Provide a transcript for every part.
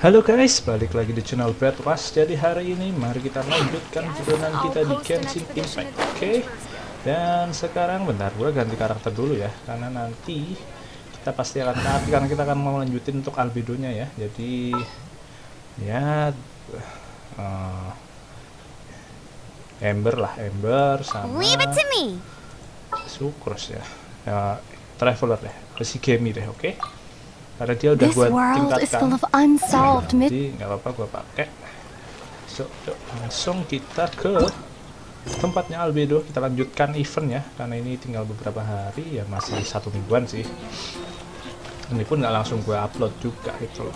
Halo guys, balik lagi di channel BadRush. Jadi hari ini mari kita lanjutkan perjalanan kita di GenshinImpact, oke? Dan sekarang bentar, gue ganti karakter dulu ya, karena nanti kita pasti akan karena kita akan mau lanjutin untuk Albedo-nya ya. Jadi ya Ember sama Sucrose ya, Traveler deh, si Gemi deh, oke? Karena dia udah buat tingkatkan, jadi nggak apa-apa gue pakai. So, langsung kita ke tempatnya Albedo, kita lanjutkan event ya, karena ini tinggal beberapa hari ya, masih 1 mingguan sih. Ini pun nggak langsung gue upload juga gitu loh.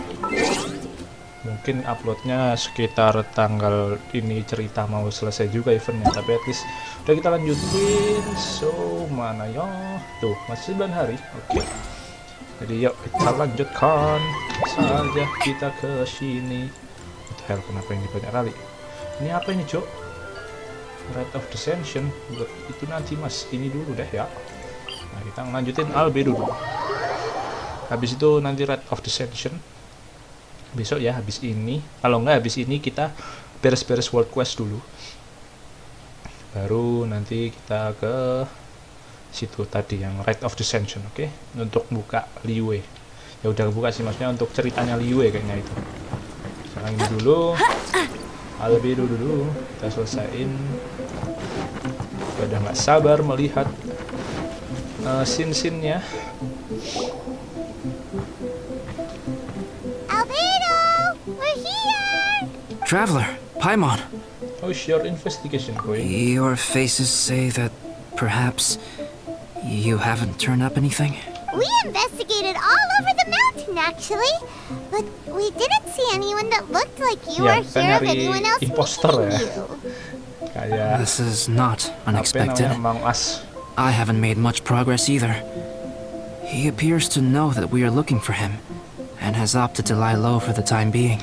Mungkin uploadnya sekitar tanggal ini cerita mau selesai juga eventnya, tapi at least udah kita lanjutin. So mana ya, tuh masih 9 hari, oke. Jadi yuk kita lanjutkan saja kita ke sini. Hell, kenapa ini banyak kali? Ini apa ini, Cok? Rate of Descension. Buat itu nanti mas, ini dulu deh ya. Nah, kita lanjutin Albedo dulu. Habis itu nanti Rate of Descension besok ya, habis ini. Kalau nggak habis ini kita beres-beres world quest dulu, baru nanti kita ke situ tadi yang Rite of Descension, oke? Untuk buka Liyue. Ya udah buka sih, maksudnya untuk ceritanya Liyue kayaknya itu. Sekarang ini dulu Albedo dulu kita selesaiin. Udah nggak sabar melihat scene-scene-nya. Albedo, we're here. Traveler, Paimon. How's your investigation going? Your faces say that perhaps you haven't turned up anything? We investigated all over the mountain, actually, but we didn't see anyone that looked like you or hear of anyone else meeting you. This is not unexpected. I haven't made much progress either. He appears to know that we are looking for him, and has opted to lie low for the time being.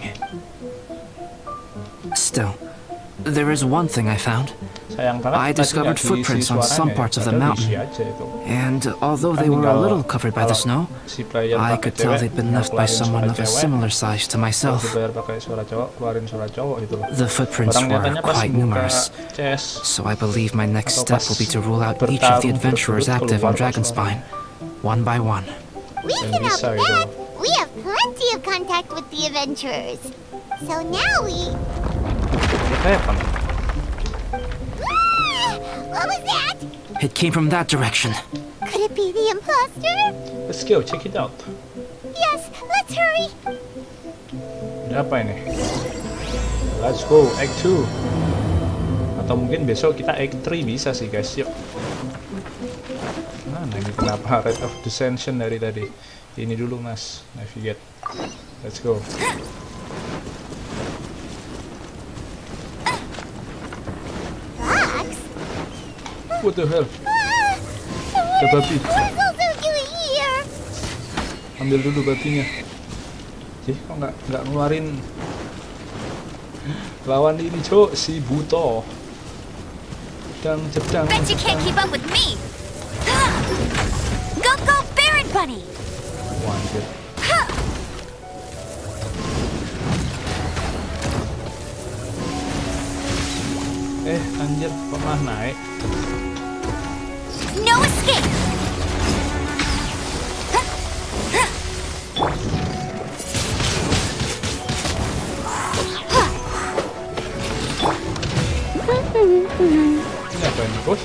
Still, there is one thing I found. I discovered footprints on some parts of the mountain, and although they were a little covered by the snow, I could tell they'd been left by someone of a similar size to myself. The footprints were quite numerous, so I believe my next step will be to rule out each of the adventurers active on Dragonspine, one by one. We can help with that. We have plenty of contact with the adventurers. So now we... What was that? It came from that direction. Could it be the imposter? Let's go, check it out. Yes, let's hurry. Ada apa ini? Let's go, Act 2. Atau mungkin besok kita Act 3 bisa sih guys, yuk. Nah ini kenapa Rate of Descension dari tadi? Ini dulu mas, navigate. Let's go. What the hell? Ada babi. Ambil dulu babinya. Kok nggak ngeluarin lawan ini, Cok, si Buto. Jedang. Bet you can't keep up with me. Go Baron Bunny. Anjir. Anjir, kok malah naik? No escape. Ini apa ini, bos?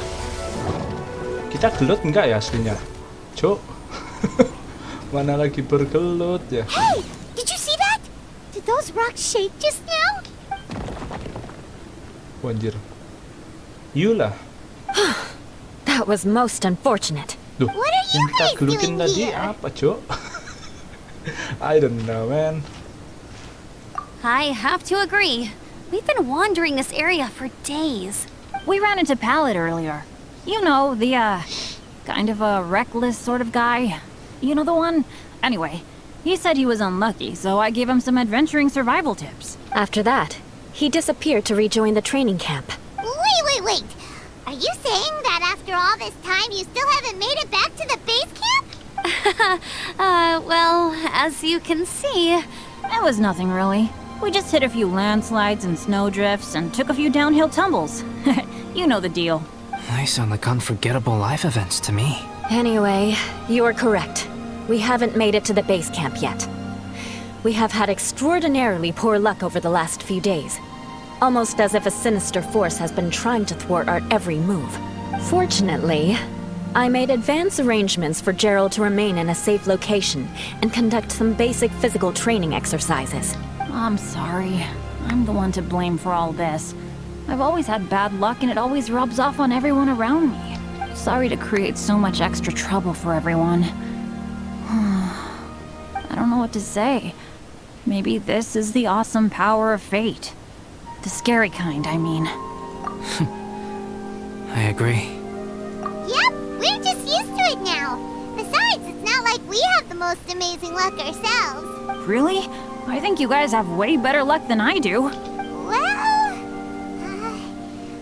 Kita gelut enggak ya aslinya? Cok. Mana lagi bergelut ya? Hey, did you see that? Did those rocks shake just now? Anjir. Yulah. That was most unfortunate. Duh, What are you yang kita guys gelutin doing tadi here? apa, Cok? I don't know, man. I have to agree. We've been wandering this area for days. We ran into Pallet earlier. You know, the, kind of a reckless sort of guy. You know the one? Anyway, he said he was unlucky, so I gave him some adventuring survival tips. After that, he disappeared to rejoin the training camp. Wait. Are you saying that after all this time you still haven't made it back to the base camp? Well, as you can see, It was nothing really. We just hit a few landslides and snowdrifts and took a few downhill tumbles. You know the deal. They sound like unforgettable life events to me. Anyway, you are correct. We haven't made it to the base camp yet. We have had extraordinarily poor luck over the last few days. Almost as if a sinister force has been trying to thwart our every move. Fortunately, I made advance arrangements for Gerald to remain in a safe location and conduct some basic physical training exercises. I'm sorry. I'm the one to blame for all this. I've always had bad luck and it always rubs off on everyone around me. Sorry to create so much extra trouble for everyone. I don't know what to say. Maybe this is the awesome power of fate. The scary kind, I mean. I agree. Yep, we're just used to it now. Besides, it's not like we have the most amazing luck ourselves. Really? I think you guys have way better luck than I do. Well,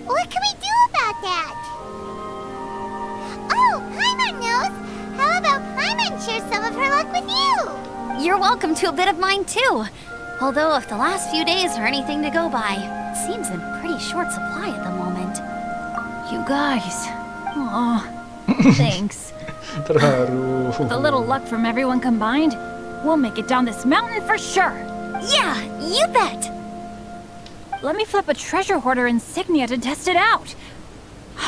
what can we do about that? Oh, Paimon knows. How about Paimon share some of her luck with you? You're welcome to a bit of mine too. Although if the last few days are anything to go by, it seems in pretty short supply at the moment. You guys. Aw, thanks. Terharu. With a little luck from everyone combined, we'll make it down this mountain for sure. Yeah, you bet! Let me flip a treasure hoarder insignia to test it out.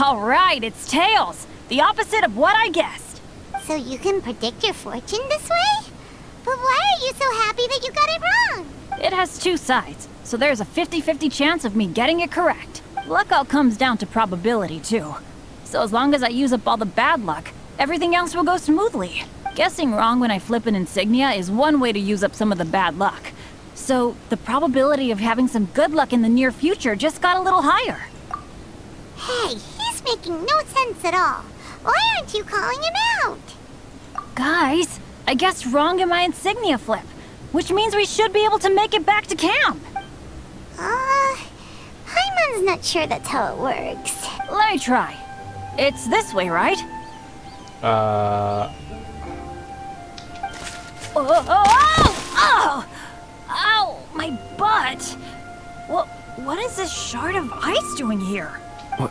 All right, it's tails. The opposite of what I guessed. So you can predict your fortune this way? But why are you so happy that you got it wrong? It has two sides, so there's a 50-50 chance of me getting it correct. Luck all comes down to probability, too. So as long as I use up all the bad luck, everything else will go smoothly. Guessing wrong when I flip an insignia is one way to use up some of the bad luck. So the probability of having some good luck in the near future just got a little higher. Hey, he's making no sense at all. Why aren't you calling him out? Guys, I guessed wrong in my insignia flip, which means we should be able to make it back to camp. Paimon's not sure that's how it works. Let me try. It's this way, right? Uh, Oh! Ow! My butt! What is this shard of ice doing here? What?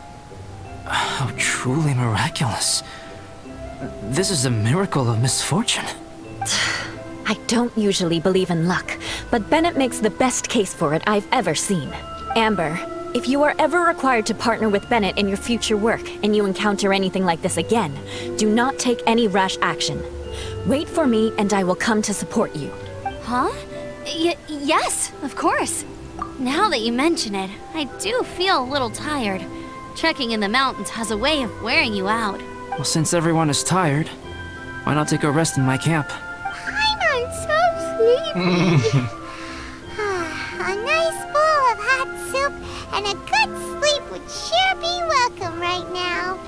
How truly miraculous. This is a miracle of misfortune. I don't usually believe in luck, but Bennett makes the best case for it I've ever seen. Amber, if you are ever required to partner with Bennett in your future work and you encounter anything like this again, do not take any rash action. Wait for me and I will come to support you. Huh? Yes, of course. Now that you mention it, I do feel a little tired. Trekking in the mountains has a way of wearing you out. Well, since everyone is tired, why not take a rest in my camp? Paimon's so sleepy. A nice bowl of hot soup and a good sleep would sure be welcome right now.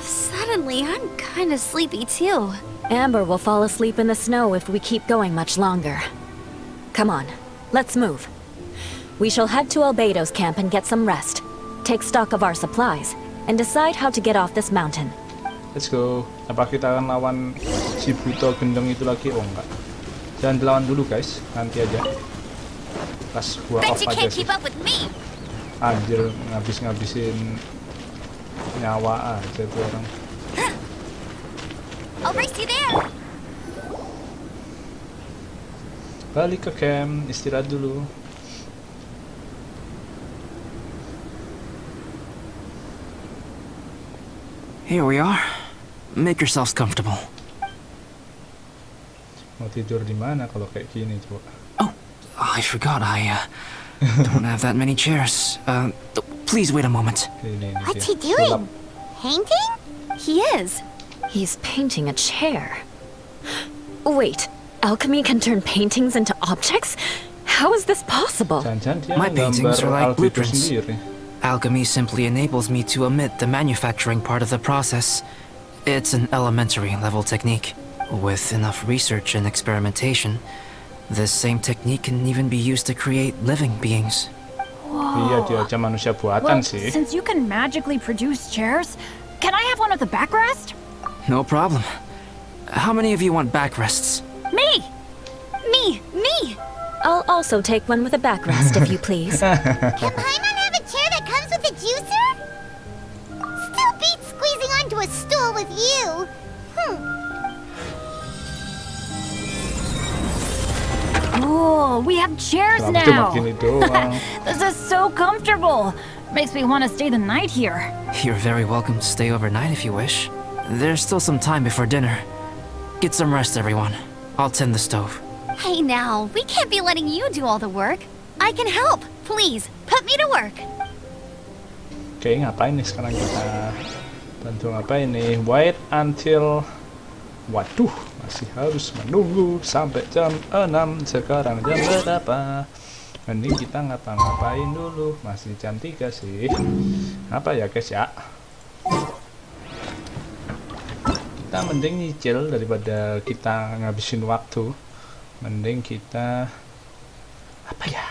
Suddenly, I'm kind of sleepy too. Amber will fall asleep in the snow if we keep going much longer. Come on, let's move. We shall head to Albedo's camp and get some rest. Take stock of our supplies, and decide how to get off this mountain. let's go. Apa kita akan lawan si Buto gendeng itu lagi? Oh enggak. Jangan dilawan dulu guys, nanti aja. Pas gua Bet off you aja can't sih. keep up with me. Anjir, ngabisin nyawa aja tuh orang. I'll race you there. Balik ke camp, istirahat dulu. Here we are. Make yourselves comfortable. Mau tidur di mana kalau kayak gini coba? Oh, I forgot I don't have that many chairs. Please wait a moment. Ini, What's dia. he doing? Sulap. Painting? He is. He's painting a chair. Wait, alchemy can turn paintings into objects? How is this possible? Jangan-jangan dia My paintings are like Albedo blueprints. sendiri. Alchemy simply enables me to omit the manufacturing part of the process. It's an elementary level technique. With enough research and experimentation, this same technique can even be used to create living beings. Iya, dia aja manusia buatan Well, sih. since you can magically produce chairs, can I have one with a backrest? No problem. How many of you want backrests? Me! Me! Okay. I'll also take one with a backrest, if you please. Can Paimon have a chair that comes with a juicer? Still beats squeezing onto a stool with you. Oh, we have chairs now. This is so comfortable. Makes me want to stay the night here. You're very welcome to stay overnight if you wish. There's still some time before dinner. Get some rest, everyone. I'll tend the stove. Hey now, we can't be letting you do all the work. I can help. Please, put me to work. Oke, ngapain nih sekarang kita? Bantu ngapain nih? Wait until... Waduh, masih harus menunggu sampai jam 6. Sekarang jam berapa? Mending kita ngapa-ngapain dulu. Masih jam 3 sih. Apa ya guys ya? Kita mending nyicil daripada kita ngabisin waktu. Mending kita apa ya?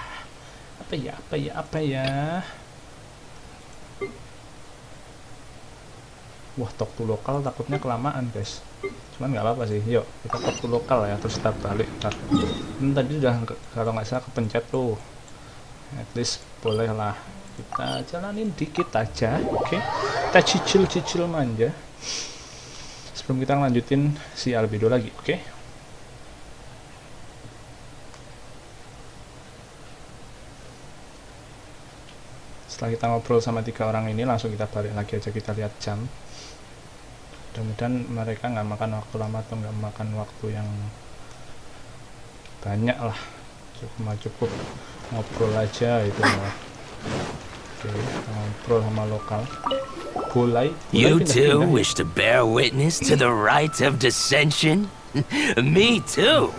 Wah, talk to lokal takutnya kelamaan guys. Cuman nggak apa-apa sih. Yuk kita talk to lokal ya, terus kita balik ntar. Ini tadi udah kalau nggak salah kepencet tuh. At least boleh lah. Kita jalanin dikit aja, oke? Kita cicil manja. Sebelum kita lanjutin si Albedo lagi, oke? Setelah kita ngobrol sama 3 orang ini, langsung kita balik lagi aja, kita lihat jam. Mudah-mudahan mereka nggak makan waktu lama atau nggak makan waktu yang banyak lah. Cukup ngobrol aja itu loh. Oke, ngobrol sama lokal. You too wish to bear witness to the right of dissension? Me too.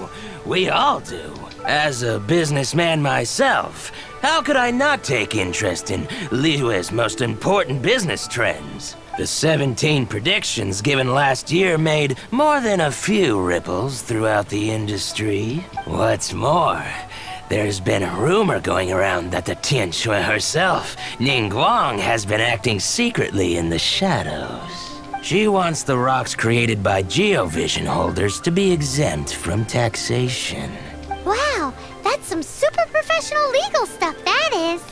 We all do. As a businessman myself, how could I not take interest in Liyue's most important business trends? The 17 predictions given last year made more than a few ripples throughout the industry. What's more, there's been a rumor going around that the Tianshui herself, Ningguang, has been acting secretly in the shadows. She wants the rocks created by Geovision holders to be exempt from taxation. Wow, that's some super professional legal stuff, that is.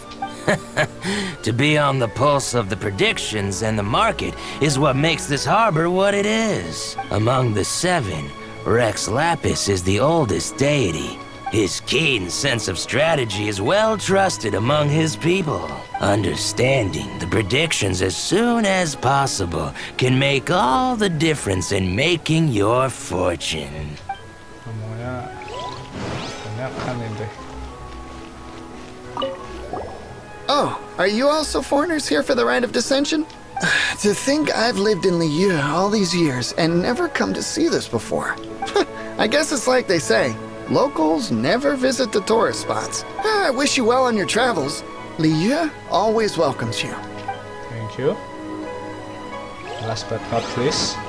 To be on the pulse of the predictions and the market is what makes this harbor what it is. Among the 7, Rex Lapis is the oldest deity. His keen sense of strategy is well trusted among his people. Understanding the predictions as soon as possible can make all the difference in making your fortune. Oh, are you also foreigners here for the Rite of Dissension? To think I've lived in Liyue all these years and never come to see this before. I guess it's like they say, locals never visit the tourist spots. I wish you well on your travels. Liyue always welcomes you. Thank you. Last but not least.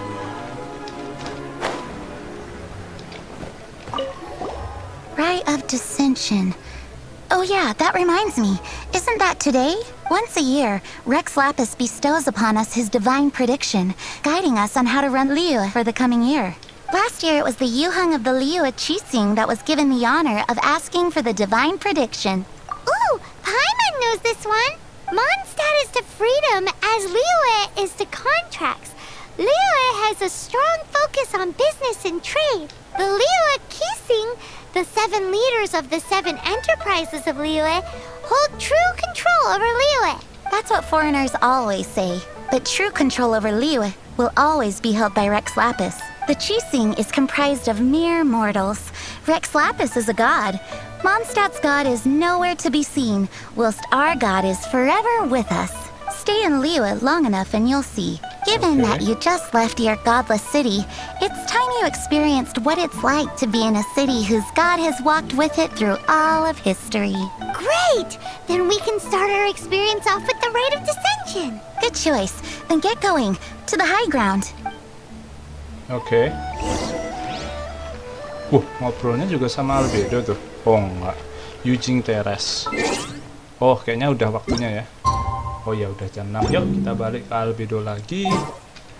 Rite of Dissension. Oh yeah, that reminds me. Isn't that today? Once a year, Rex Lapis bestows upon us his divine prediction, guiding us on how to run Liyue for the coming year. Last year it was the Yuheng of the Liyue Qixing that was given the honor of asking for the divine prediction. Ooh, Paimon knows this one! Mondstadt is to freedom as Liyue is to contracts. Liyue has a strong focus on business and trade. The Liyue Qixing, the 7 leaders of the 7 enterprises of Liyue, hold true control over Liyue. That's what foreigners always say. But true control over Liyue will always be held by Rex Lapis. The Qixing is comprised of mere mortals. Rex Lapis is a god. Mondstadt's god is nowhere to be seen, whilst our god is forever with us. Stay in Liyue long enough and you'll see. Given that you just left your godless city, it's time you experienced what it's like to be in a city whose god has walked with it through all of history. Great! Then we can start our experience off with the Rite of Dissension. Good choice. Then get going. To the high ground. Oke. Ngobrolnya juga sama Albedo tuh. Oh enggak. Yujing Teres. Oh, kayaknya udah waktunya ya. Oh ya, udah jam 6. Yuk, kita balik ke Albedo lagi.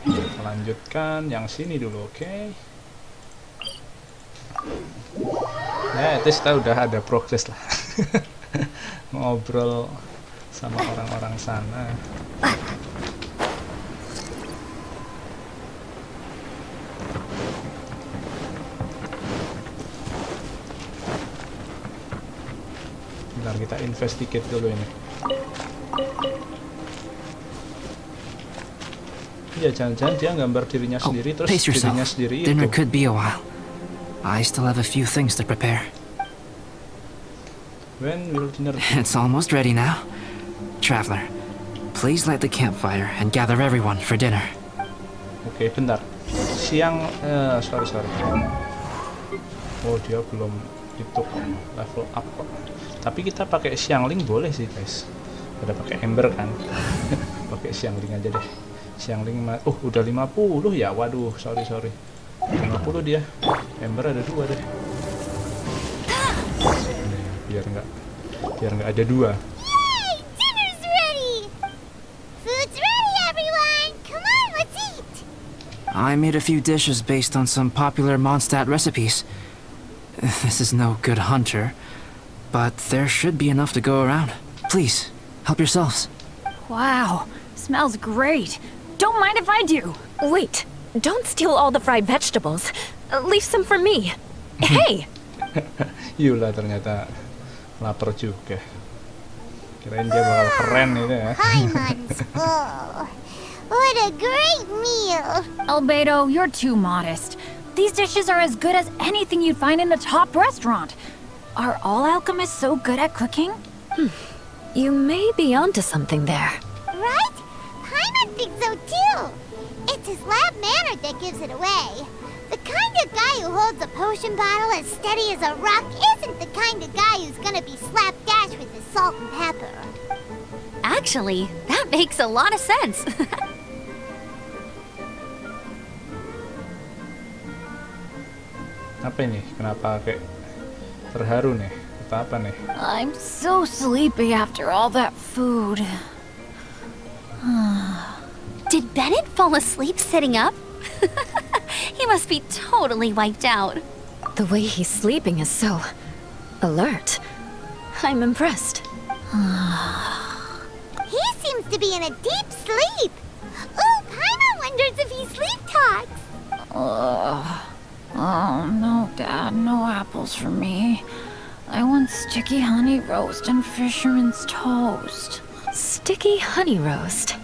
Kita lanjutkan yang sini dulu, oke? Ya, itu kita udah ada progres lah. Ngobrol sama orang-orang sana. Bentar, kita investigate dulu ini. Iya, jangan-jangan dia gambar dirinya sendiri terus pace yourself. dirinya sendiri Dinner itu. could be a while. I still have a few things to prepare. When will dinner be? It's almost ready now. Traveler, please light the campfire and gather everyone for dinner. Oke, bentar. Siang, sorry. Oh, dia belum itu level up kok. Tapi kita pakai siangling boleh sih, guys. Udah pakai ember kan. Pakai siangling aja deh. Siangling udah 50 ya. Waduh, sorry. 50 dia. Ember ada 2 deh. Biar nggak ada 2. Yay! Dinner's ready! Food's ready, everyone! Come on, let's eat! I made a few dishes based on some popular Mondstadt recipes. This is no good hunter, but there should be enough to go around. Please, help yourselves. Wow, smells great. Don't mind if I do. Wait, don't steal all the fried vegetables. Leave some for me. Hey! Yula ternyata lapar juga. Kirain dia bakal keren itu ya. Paimon's full. What a great meal! Albedo, you're too modest. These dishes are as good as anything you'd find in a top restaurant. Are all alchemists so good at cooking? You may be onto something there. Right? Paimon thinks so too. It's his lab manner that gives it away. The kind of guy who holds a potion bottle as steady as a rock isn't the kind of guy who's gonna be slapdash with his salt and pepper. Actually, that makes a lot of sense. Apa ini? Kenapa kayak terharu nih? Atau apa nih? I'm so sleepy after all that food. Did Bennett fall asleep sitting up? He must be totally wiped out. The way he's sleeping is so alert. I'm impressed. He seems to be in a deep sleep. Ooh, Paimon wonders if he sleep talks. Oh, no, Dad, no apples for me. I want sticky honey roast and fisherman's toast. Sticky honey roast.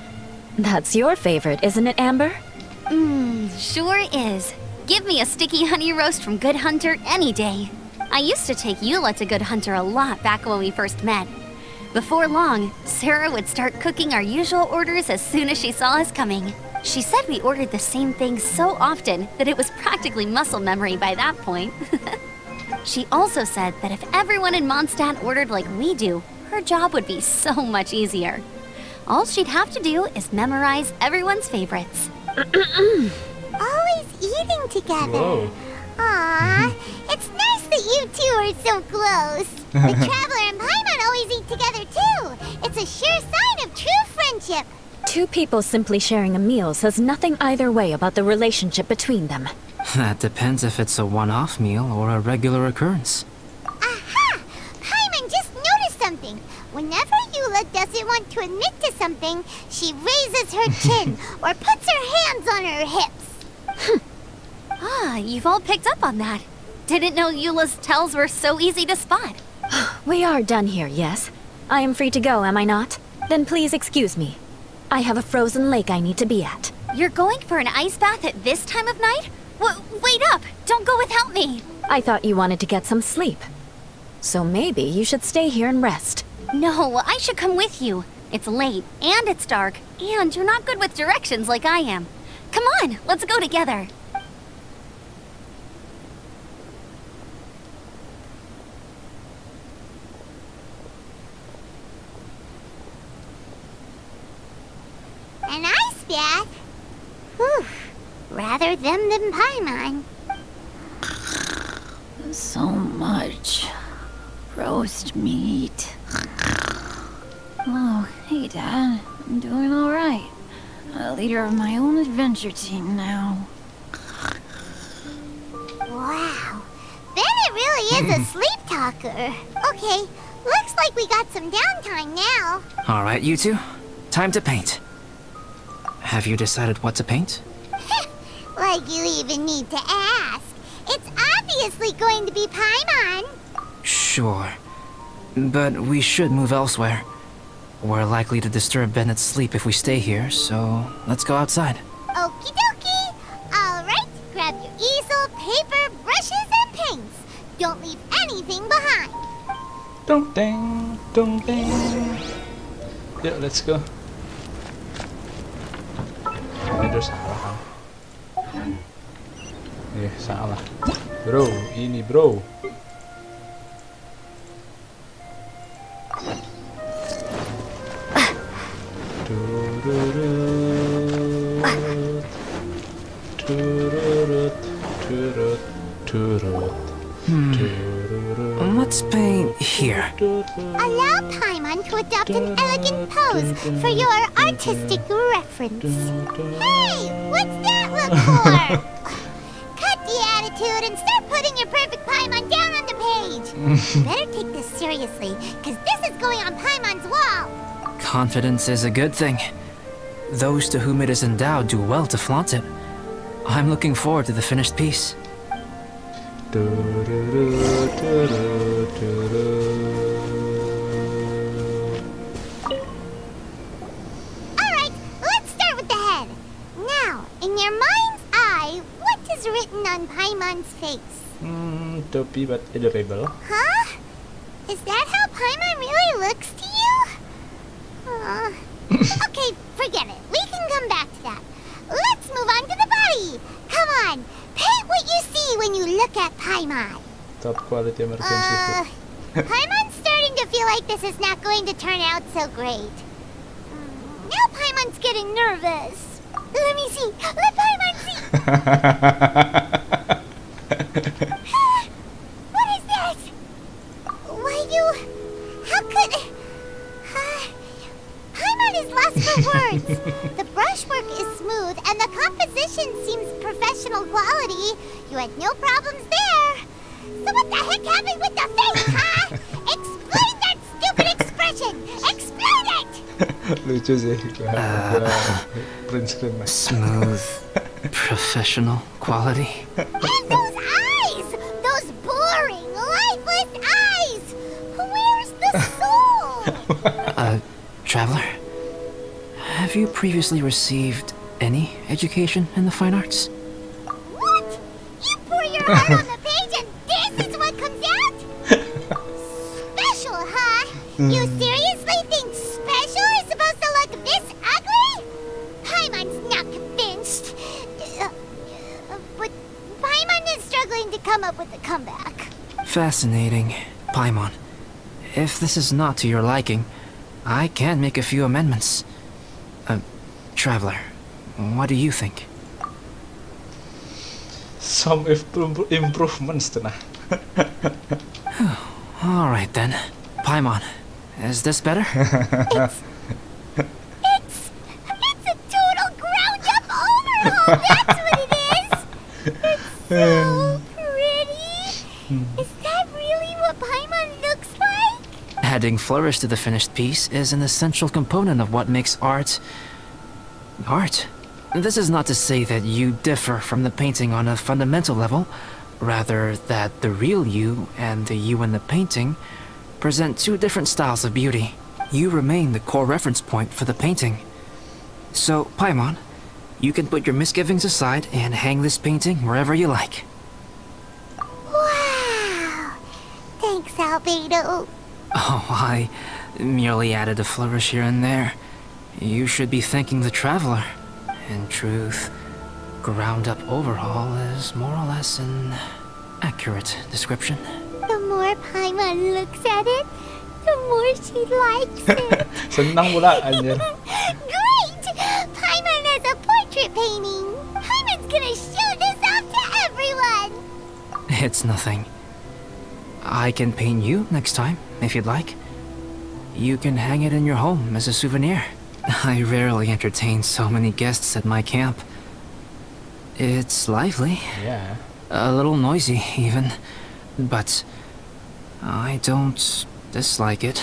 That's your favorite, isn't it, Amber? Sure is. Give me a sticky honey roast from Good Hunter any day. I used to take Eula to Good Hunter a lot back when we first met. Before long, Sarah would start cooking our usual orders as soon as she saw us coming. She said we ordered the same thing so often that it was practically muscle memory by that point. She also said that if everyone in Mondstadt ordered like we do, her job would be so much easier. All she'd have to do is memorize everyone's favorites. Always eating together. Whoa. Aww, it's nice that you two are so close. The Traveler and Paimon always eat together too. It's a sure sign of true friendship. Two people simply sharing a meal says nothing either way about the relationship between them. That depends if it's a one-off meal or a regular occurrence. Aha! Paimon just noticed something. Whenever Eula doesn't want to admit to something, she raises her chin or puts her hands on her hips. You've all picked up on that. Didn't know Eula's tells were so easy to spot. We are done here, yes? I am free to go, am I not? Then please excuse me. I have a frozen lake I need to be at. You're going for an ice bath at this time of night? Wait up! Don't go without me! I thought you wanted to get some sleep. So maybe you should stay here and rest. No, I should come with you. It's late, and it's dark, and you're not good with directions like I am. Come on, let's go together. An ice bath? Whew. Rather them than Paimon. So much roast meat. Oh, hey, Dad. I'm doing all right. A leader of my own adventure team now. Wow. Bennett really is a sleep talker. Okay, looks like we got some downtime now. All right, you two. Time to paint. Have you decided what to paint? Like you even need to ask. It's obviously going to be Paimon. Sure. But we should move elsewhere. We're likely to disturb Bennett's sleep if we stay here, so let's go outside. Okie dokie. All right, grab your easel, paper, brushes, and paints. Don't leave anything behind. Dong ding, dong ding. Yuk, let's go. Aduh, salah. Salah. Bro, ini bro. Let's paint here. Allow Paimon to adopt an elegant pose for your artistic reference. Hey, what's that look for? Cut the attitude and start putting your perfect Paimon down on the page. You better take this seriously, because this is going on Paimon's wall. Confidence is a good thing. Those to whom it is endowed do well to flaunt it. I'm looking forward to the finished piece. Alright, let's start with the head. Now, in your mind's eye, what is written on Paimon's face? Topi but adorable. Huh? Is that how Paimon really looks to you? Okay, forget it. We can come back to that. Let's move on to the body. Come on, paint what you see when you look at Paimon. Top quality emergency food. Paimon's starting to feel like this is not going to turn out so great. Now Paimon's getting nervous. Let me see. Let Paimon see. What is that? Why you... How could... Paimon is lost for words. The brushwork is smooth and the composition seems professional quality. You had no problems there. So what the heck happened with the face, huh? Explain that stupid expression! Explain it! Lucu sih. Print screen mas. Smooth, professional quality. And those eyes! Those boring, lifeless eyes! Where's the soul? Traveler, have you previously received any education in the fine arts? What? You pour your heart on the page and this is what comes out? Special, huh? You seriously think special is supposed to look this ugly? Paimon's not convinced. But Paimon is struggling to come up with a comeback. Fascinating. Paimon, if this is not to your liking, I can make a few amendments. Traveler, what do you think? Some improvements tenah. Alright then. Paimon, is this better? It's a total ground-up overhaul, that's what it is! It's so pretty! Is that really what Paimon looks like? Adding flourish to the finished piece is an essential component of what makes art... art. This is not to say that you differ from the painting on a fundamental level, rather that the real you and the you in the painting present two different styles of beauty. You remain the core reference point for the painting. So, Paimon, you can put your misgivings aside and hang this painting wherever you like. Wow! Thanks, Albedo. Oh, I merely added a flourish here and there. You should be thanking the traveler. In truth, ground-up overhaul is more or less an accurate description. The more Paimon looks at it, the more she likes it. Senang pula anjir. Great! Paimon has a portrait painting. Paimon's gonna show this off to everyone. It's nothing. I can paint you next time, if you'd like. You can hang it in your home as a souvenir. I rarely entertain so many guests at my camp. It's lively. Yeah. A little noisy, even. But I don't dislike it.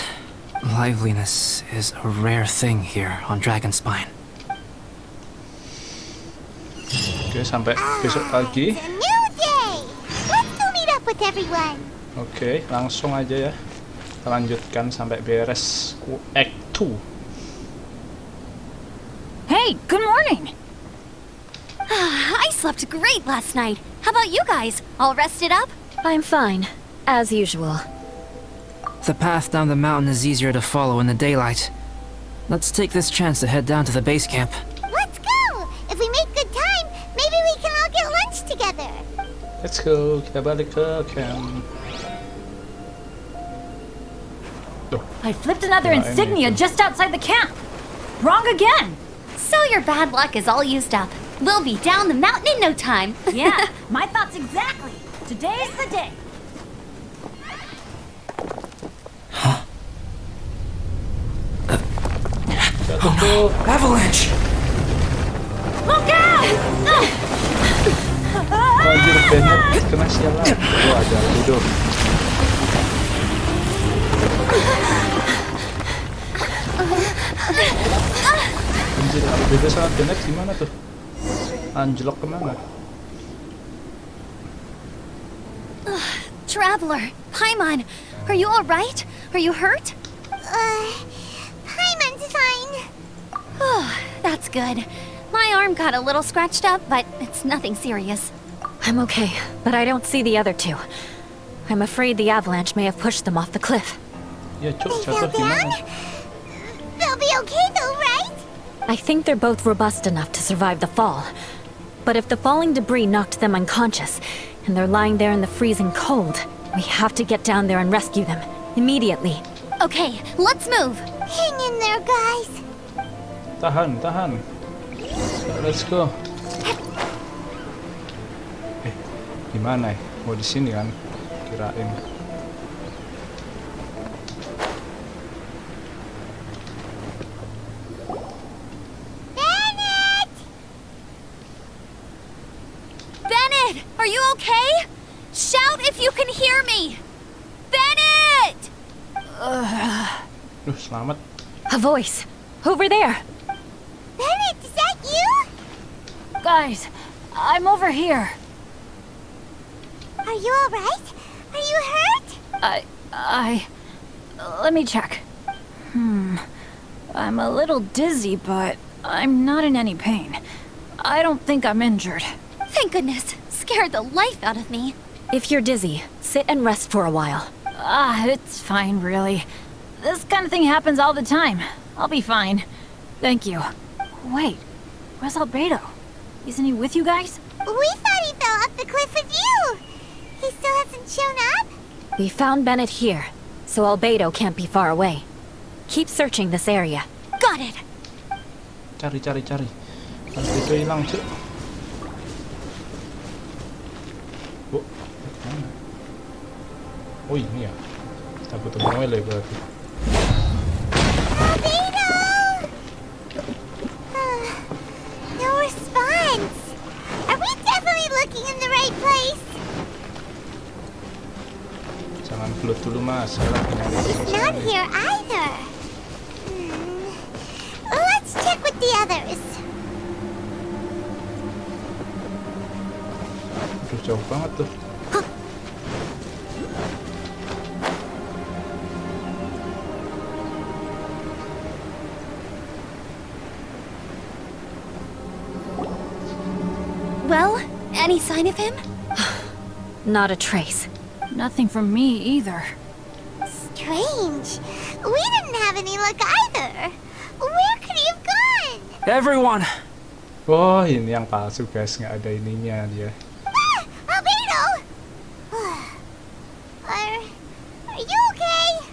Liveliness is a rare thing here on Dragonspine. Oke, sampai besok pagi. It's a new day. Let's go meet up with everyone. Oke, langsung aja ya. Kita lanjutkan sampai beres Act 2. Hey, good morning! I slept great last night. How about you guys? All rested up? I'm fine, as usual. The path down the mountain is easier to follow in the daylight. Let's take this chance to head down to the base camp. Let's go. If we make good time, maybe we can all get lunch together. Let's go, kita balik ke camp. I flipped another insignia just outside the camp. Wrong again! So your bad luck is all used up. We'll be down the mountain in no time. Yeah, my thoughts exactly. Today's the day. Avalanche! Look out! Oh, anjir, Bennett kena sialan. Oh, ada Albedo. Anjir, Albedo sama Bennett gimana tuh? Anjlok kemana? Traveler, Paimon, are you alright? Are you hurt? Paimon's fine. Oh, that's good. My arm got a little scratched up, but it's nothing serious. I'm okay, but I don't see the other two. I'm afraid the avalanche may have pushed them off the cliff. Ya, cuk, They jatuh fell down? gimana? They'll be okay though, right? I think they're both robust enough to survive the fall. But if the falling debris knocked them unconscious, and they're lying there in the freezing cold, we have to get down there and rescue them. Immediately. Okay, let's move. Hang in there, guys. Tahan, tahan. Let's go. Gimana ya? Mau di sini kan? Kirain. Bennett! Bennett, are you okay? Shout if you can hear me. Bennett! Selamat. A voice. Over there. Bennett, is that you? Guys, I'm over here. Are you alright? Are you hurt? Let me check. I'm a little dizzy, but I'm not in any pain. I don't think I'm injured. Thank goodness. Scared the life out of me. If you're dizzy, sit and rest for a while. It's fine, really. This kind of thing happens all the time. I'll be fine. Thank you. Wait, where's Albedo? Isn't he with you guys? We thought he fell off the cliff with you. He still hasn't shown up? We found Bennett here, so Albedo can't be far away. Keep searching this area. Got it. Cari. Albedo hilang, cuk. Oh, mana? Oh, ini ya. Kita butuh mele berarti. Albedo! No response. Are we definitely looking in the right place? Jangan gelut dulu, Mas. Saya lagi nyari He's not here either. Let's check with the others. Aduh, jauh banget tuh. Well, any sign of him? Not a trace. Nothing from me either. Strange. We didn't have any luck either. Where could he have gone? Everyone! Oh, ini yang palsu, guys. Nggak ada ininya dia. Albedo! Are you okay?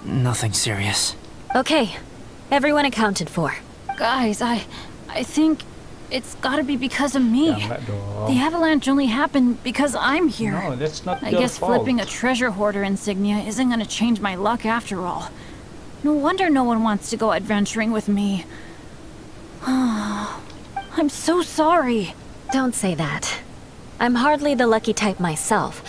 Nothing serious. Okay, everyone accounted for. Guys, I think it's gotta be because of me. Ya, enggak dong. The avalanche only happened because I'm here. No, that's not I your guess fault. flipping a treasure hoarder insignia isn't gonna change my luck after all. No wonder no one wants to go adventuring with me. I'm so sorry. Don't say that. I'm hardly the lucky type myself,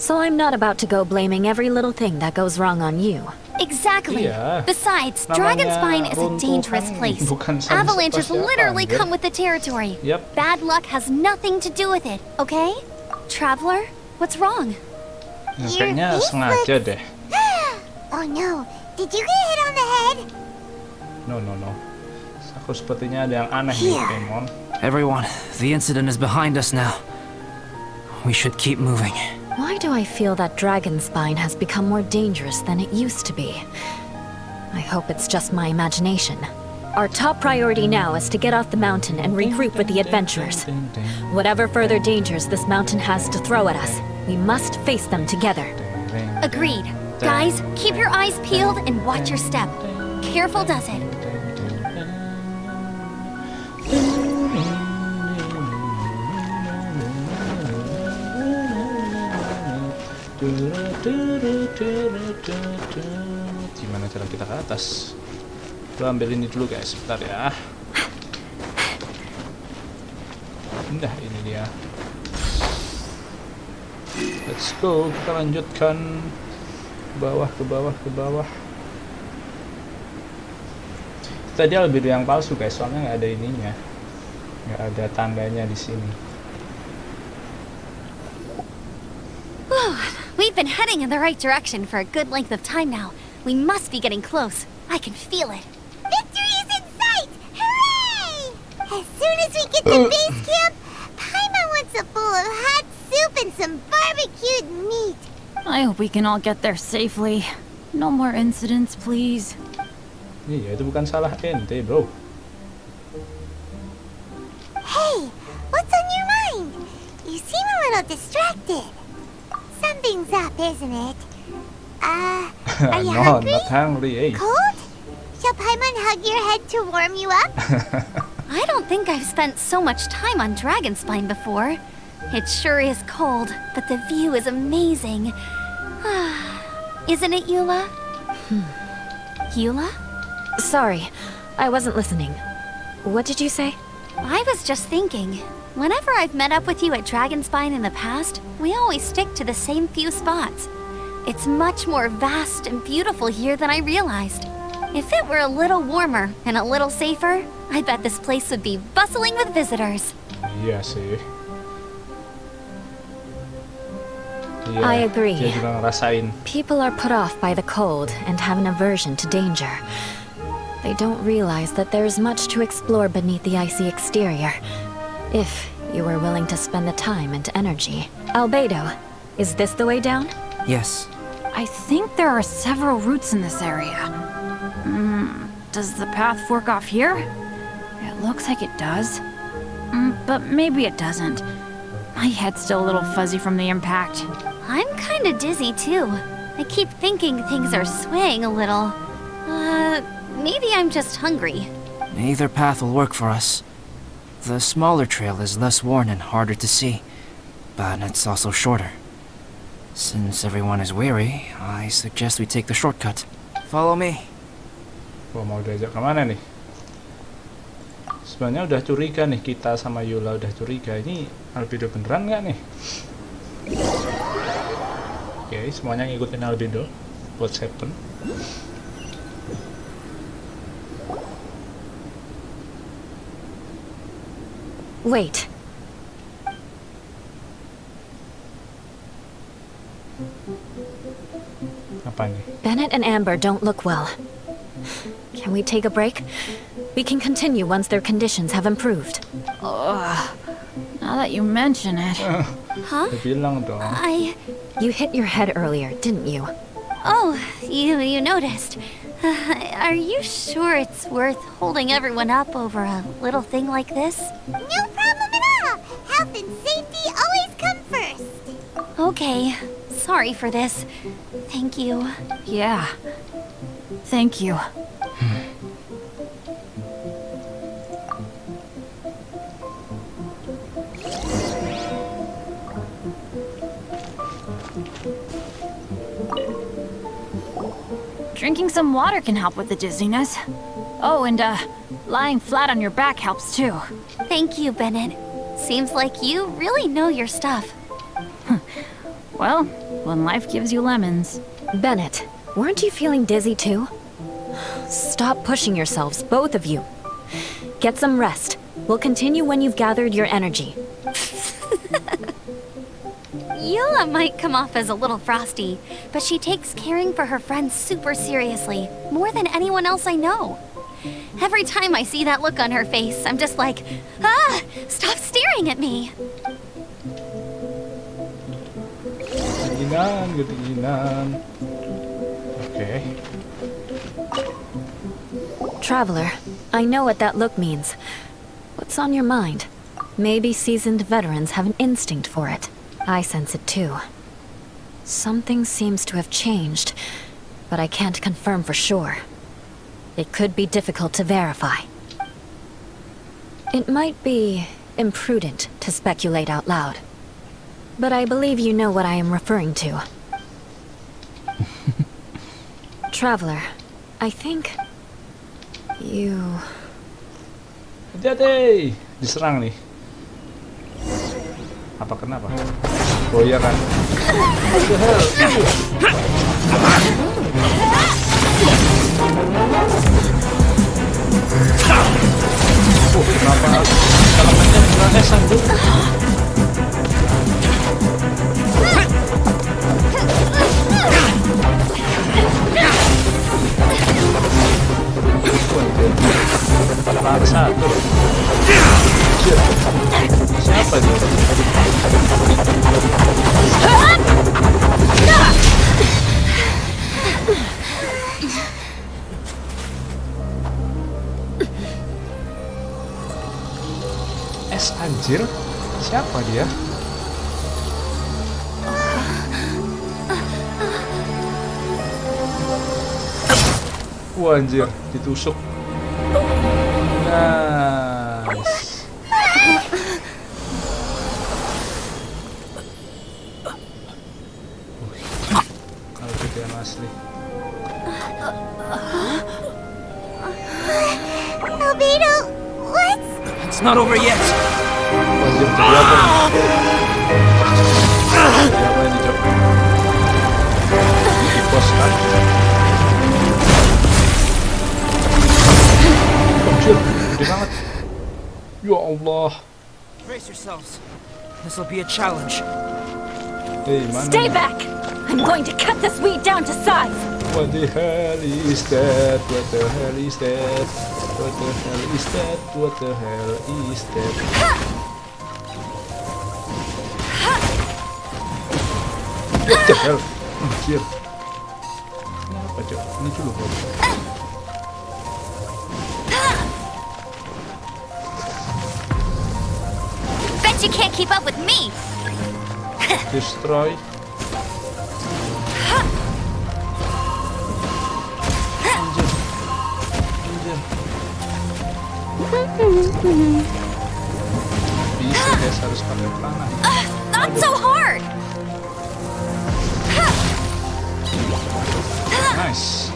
So I'm not about to go blaming every little thing that goes wrong on you. Exactly. Iya. Besides, Namanya Dragonspine is a runtuh dangerous kan place. bukan sama Avalanches siapa-siapa, literally anjir. come with the territory. Yep. Bad luck has nothing to do with it, okay? Traveler, what's wrong? Nah, kayaknya sengaja deh. Oh no, did you get hit on the head? No. Aku sepertinya ada yang aneh nih, Pokemon. Everyone, the incident is behind us now. We should keep moving. Why do I feel that Dragonspine has become more dangerous than it used to be? I hope it's just my imagination. Our top priority now is to get off the mountain and regroup with the adventurers. Whatever further dangers this mountain has to throw at us, we must face them together. Agreed. Guys, keep your eyes peeled and watch your step. Careful does it. Gimana cara kita ke atas? Gua ambil ini dulu guys, sebentar ya. Nah, ini dia. Let's go, kita lanjutkan ke bawah. Tadi Albedo yang palsu guys, soalnya nggak ada ininya, nggak ada tandanya di sini. We've been heading in the right direction for a good length of time now. We must be getting close. I can feel it. Victory is in sight! Hooray! As soon as we get to base camp, Paimon wants a bowl of hot soup and some barbecued meat. I hope we can all get there safely. No more incidents, please. Iya, itu bukan salah ente, bro. Hey, what's on your mind? You seem a little distracted. Something's up, isn't it? Are you No, hungry? not hungry, eh? Cold? Shall Paimon hug your head to warm you up? I don't think I've spent so much time on Dragonspine before. It sure is cold, but the view is amazing. Isn't it, Eula? Eula? Sorry, I wasn't listening. What did you say? I was just thinking, whenever I've met up with you at Dragonspine in the past, we always stick to the same few spots. It's much more vast and beautiful here than I realized. If it were a little warmer and a little safer, I bet this place would be bustling with visitors. Iya sih. Iya, I agree. Dia juga ngerasain. People are put off by the cold and have an aversion to danger. They don't realize that there is much to explore beneath the icy exterior, if you were willing to spend the time and energy. Albedo, is this the way down? Yes. I think there are several routes in this area. Does the path fork off here? It looks like it does. But maybe it doesn't. My head's still a little fuzzy from the impact. I'm kinda dizzy too. I keep thinking things are swaying a little. Maybe I'm just hungry. Either path will work for us. The smaller trail is less worn and harder to see, but it's also shorter. Since everyone is weary, I suggest we take the shortcut. Follow me. Wah, mau diajak kemana nih? Sebenarnya udah curiga nih, kita sama Eula udah curiga. Ini Albedo beneran nggak nih? Oke, semuanya ngikutin Albedo. What's happen? Wait. Apa nih? Bennett and Amber don't look well. Can we take a break? We can continue once their conditions have improved. Now that you mention it. Huh? Dia bilang dong. You hit your head earlier, didn't you? Oh, you noticed. Are you sure it's worth holding everyone up over a little thing like this? No problem at all. Health and safety always come first. Okay, sorry for this. Thank you. Yeah. Thank you. Drinking some water can help with the dizziness. Oh, and lying flat on your back helps too. Thank you, Bennett. Seems like you really know your stuff. Well, when life gives you lemons. Bennett, weren't you feeling dizzy too? Stop pushing yourselves, both of you. Get some rest. We'll continue when you've gathered your energy. Yula might come off as a little frosty, but she takes caring for her friends super seriously, more than anyone else I know. Every time I see that look on her face, I'm just like, ah, stop staring at me. Kedinginan. Okay. Traveler, I know what that look means. What's on your mind? Maybe seasoned veterans have an instinct for it. I sense it too. Something seems to have changed, but I can't confirm for sure. It could be difficult to verify. It might be imprudent to speculate out loud, but I believe you know what I am referring to. Traveler, I think you... Hati-hati, diserang nih. Apa kenapa? Oh iya kan. What the hell? Kenapa selamatnya bukan sanggup? Pada satu. Siapa itu? Anjir, siapa dia? Wah anjir, ditusuk. Nice. Kalau itu yang asli. Albedo, what? It's not over yet. Wajib jadi apa nih? Jadi apa ini, Cok? Di pos kan? Anjir, gede banget. Ya Allah. Brace yourselves. This will be a challenge. Mana Stay nih? back! I'm going to cut this weed down to size! What the hell is that? What the hell is that? What the hell is that? What the hell is that? What the hell? Anjir. Ini apa, Cok? Ini dulu, Bro. Bet you can't keep up with me. Destroy. Anjir. Anjir. Bisa guys, harus pakai panah. Not so hard. Nice.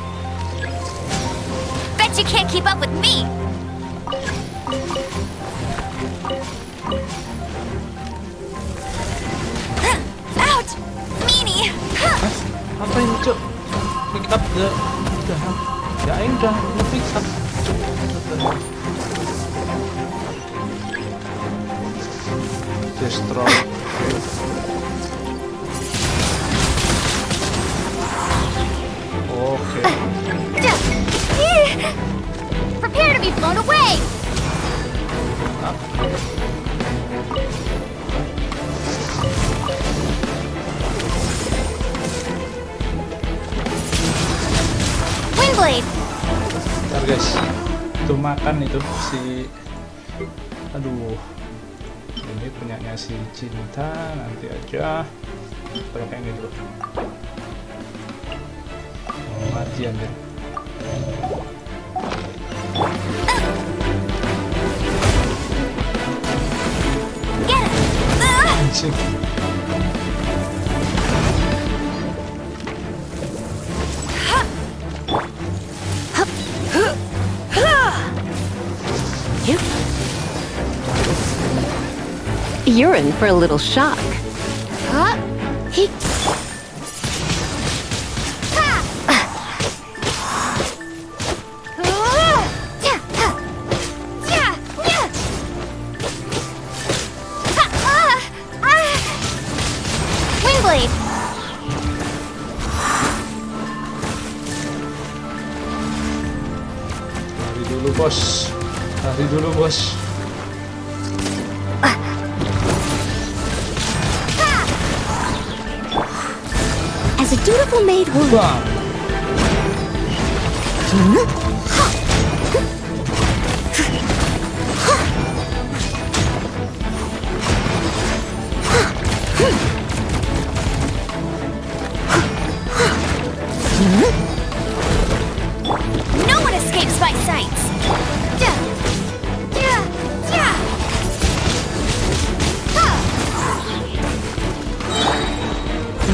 Bet you can't keep up with me. Ouch! Meanie! Apa ini, Cok? Pick up the hell? Ya, ini udah pick up. Destroy. Oke. Prepare to be blown away! Windblade! Bentar guys, itu makan itu si, aduh, ini punyanya si Cinta, nanti aja kalau kayak gitu. Oh, mati anjir. Anjing. You're in for a little shock. Huh? dulu bos. Lari dulu bos. As a dutiful maid would. Bang. No one escapes my sights.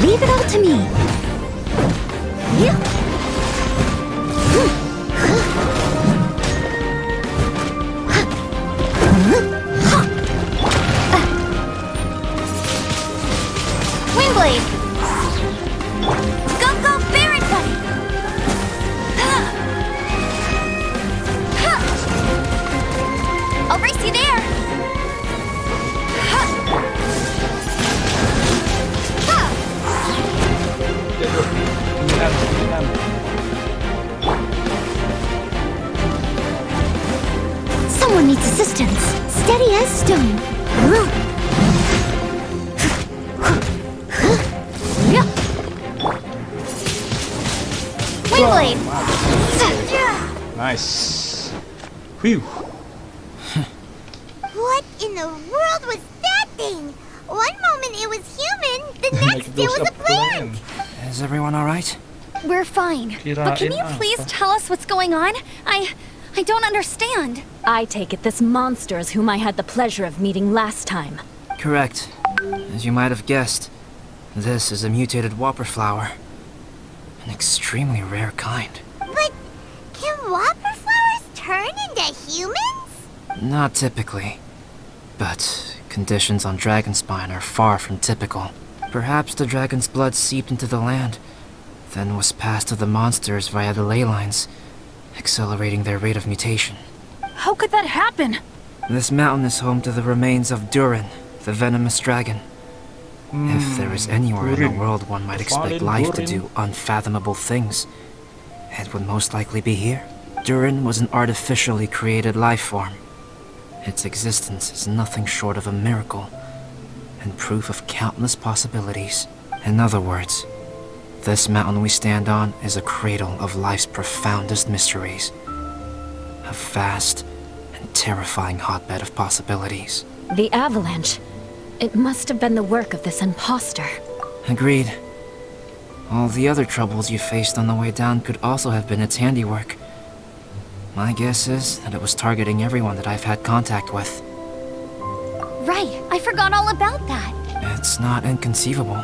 Leave it all to me. Wingblade. Go, go, Baron Bunny. I'll race you there. Someone needs assistance. Steady as stone. Wingblade. Nice. Whew. What in the world was that thing? One moment it was human, the next it was a plant. Is everyone alright? We're fine. But can you please tell us what's going on? I don't understand. I take it this monster is whom I had the pleasure of meeting last time. Correct. As you might have guessed, this is a mutated whopper flower. An extremely rare kind. But can whopper flowers turn into humans? Not typically. But conditions on Dragonspine are far from typical. Perhaps the dragon's blood seeped into the land, then was passed to the monsters via the ley lines, accelerating their rate of mutation. How could that happen? This mountain is home to the remains of Durin, the venomous dragon. If there is anywhere in the world one might expect life to do unfathomable things, it would most likely be here. Durin was an artificially created life form. Its existence is nothing short of a miracle, and proof of countless possibilities. In other words, this mountain we stand on is a cradle of life's profoundest mysteries. A vast and terrifying hotbed of possibilities. The avalanche. It must have been the work of this imposter. Agreed. All the other troubles you faced on the way down could also have been its handiwork. My guess is that it was targeting everyone that I've had contact with. Right, I forgot all about that. It's not inconceivable.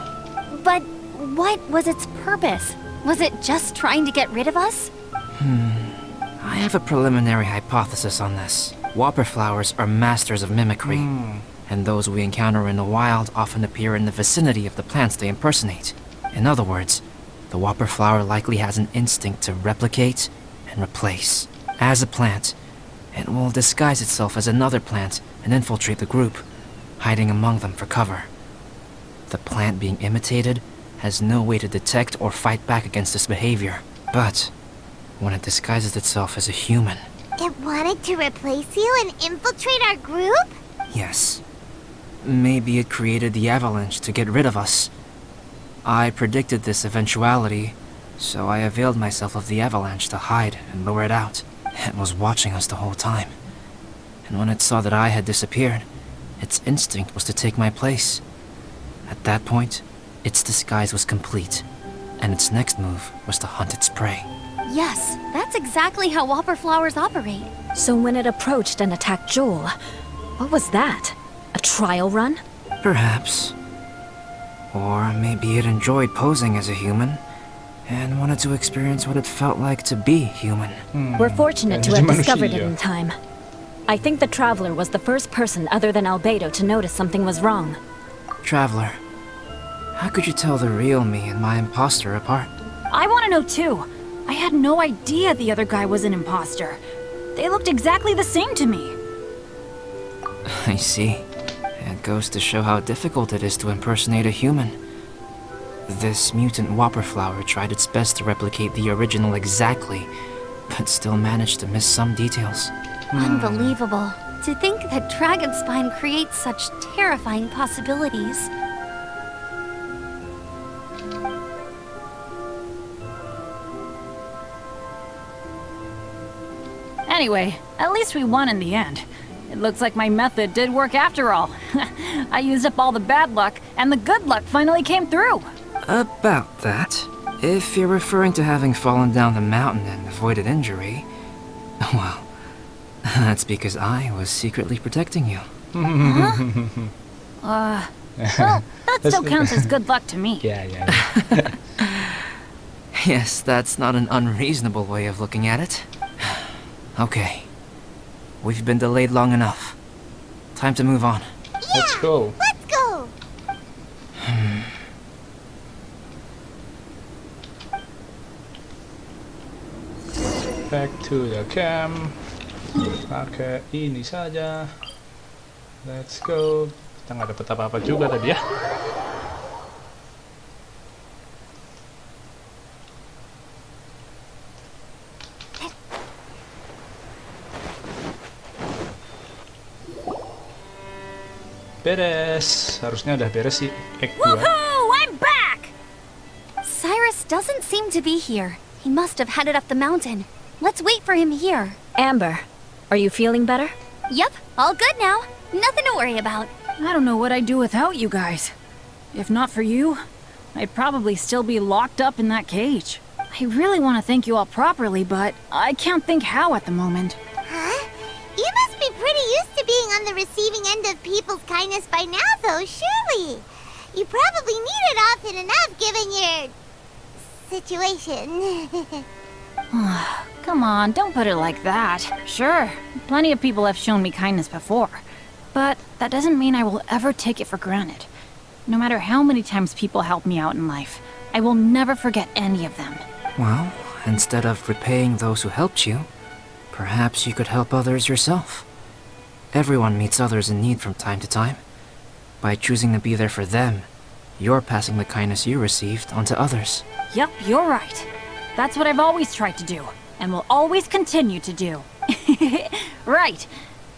But what was its purpose? Was it just trying to get rid of us? I have a preliminary hypothesis on this. Whopper flowers are masters of mimicry, and those we encounter in the wild often appear in the vicinity of the plants they impersonate. In other words, the whopper flower likely has an instinct to replicate and replace. As a plant, it will disguise itself as another plant and infiltrate the group, hiding among them for cover. The plant being imitated has no way to detect or fight back against this behavior. But when it disguises itself as a human... It wanted to replace you and infiltrate our group? Yes. Maybe it created the avalanche to get rid of us. I predicted this eventuality, so I availed myself of the avalanche to hide and lure it out. It was watching us the whole time. And when it saw that I had disappeared, its instinct was to take my place. At that point, its disguise was complete, and its next move was to hunt its prey. Yes, that's exactly how whopper flowers operate. So when it approached and attacked Joel, what was that? A trial run? Perhaps. Or maybe it enjoyed posing as a human, and wanted to experience what it felt like to be human. We're fortunate to have discovered it in time. I think the Traveler was the first person other than Albedo to notice something was wrong. Traveler, how could you tell the real me and my imposter apart? I want to know too. I had no idea the other guy was an imposter. They looked exactly the same to me. I see. It goes to show how difficult it is to impersonate a human. This mutant whopper flower tried its best to replicate the original exactly, but still managed to miss some details. Unbelievable. To think that Dragon Spine creates such terrifying possibilities. Anyway, at least we won in the end. It looks like my method did work after all. I used up all the bad luck, and the good luck finally came through. About that, if you're referring to having fallen down the mountain and avoided injury, well, that's because I was secretly protecting you. Well, that still counts as good luck to me. Yeah. Yes, that's not an unreasonable way of looking at it. Okay. We've been delayed long enough. Time to move on. Let's go. Let's go. Back to the camp. Pakai ini saja. Let's go. Kita nggak dapet apa-apa juga tadi ya. Beres. Harusnya udah beres sih. Woohoo! I'm back! Cyrus doesn't seem to be here. He must have headed up the mountain. Let's wait for him here. Amber, are you feeling better? Yep, all good now. Nothing to worry about. I don't know what I'd do without you guys. If not for you, I'd probably still be locked up in that cage. I really want to thank you all properly, but I can't think how at the moment. Huh? You must be pretty used to being on the receiving end of people's kindness by now, though, surely. You probably need it often enough given your situation. Come on, don't put it like that. Sure, plenty of people have shown me kindness before, but that doesn't mean I will ever take it for granted. No matter how many times people help me out in life, I will never forget any of them. Well, instead of repaying those who helped you, perhaps you could help others yourself. Everyone meets others in need from time to time. By choosing to be there for them, you're passing the kindness you received on to others. Yep, you're right. That's what I've always tried to do, and will always continue to do. Right.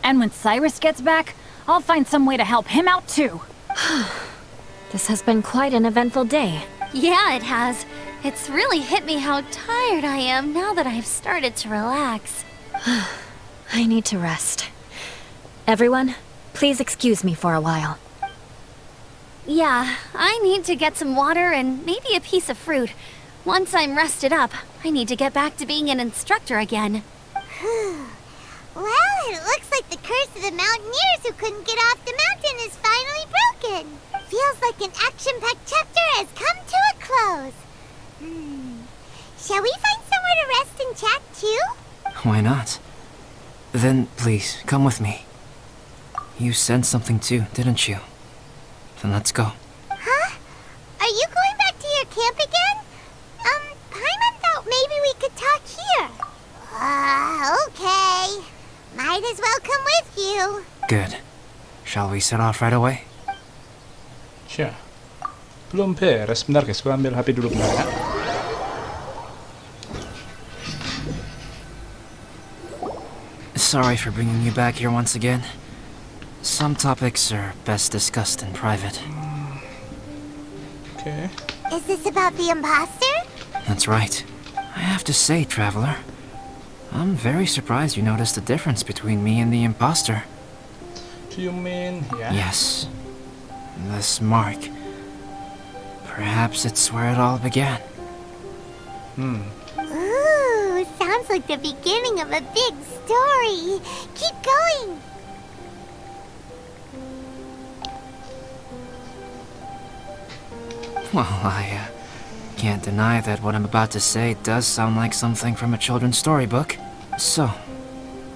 And when Cyrus gets back, I'll find some way to help him out too. This has been quite an eventful day. Yeah, it has. It's really hit me how tired I am now that I've started to relax. I need to rest. Everyone, please excuse me for a while. Yeah, I need to get some water and maybe a piece of fruit. Once I'm rested up, I need to get back to being an instructor again. Well, it looks like the curse of the mountaineers who couldn't get off the mountain is finally broken. Feels like an action-packed chapter has come to a close. Shall we find somewhere to rest and chat too? Why not? Then please, come with me. You sensed something too, didn't you? Then let's go. Huh? Are you going back to your camp again? Paimon thought maybe we could talk here. Okay. Might as well come with you. Good. Shall we set off right away? Sure. Belum beres. Bentar guys, gua ambil HP dulu bentar ya. Sorry for bringing you back here once again. Some topics are best discussed in private. Okay. Is this about the imposter? That's right. I have to say, Traveler, I'm very surprised you noticed the difference between me and the imposter. Do you mean, yeah? Yes. This mark. Perhaps it's where it all began. Ooh, sounds like the beginning of a big story. Keep going. Well, I can't deny that what I'm about to say does sound like something from a children's storybook. So,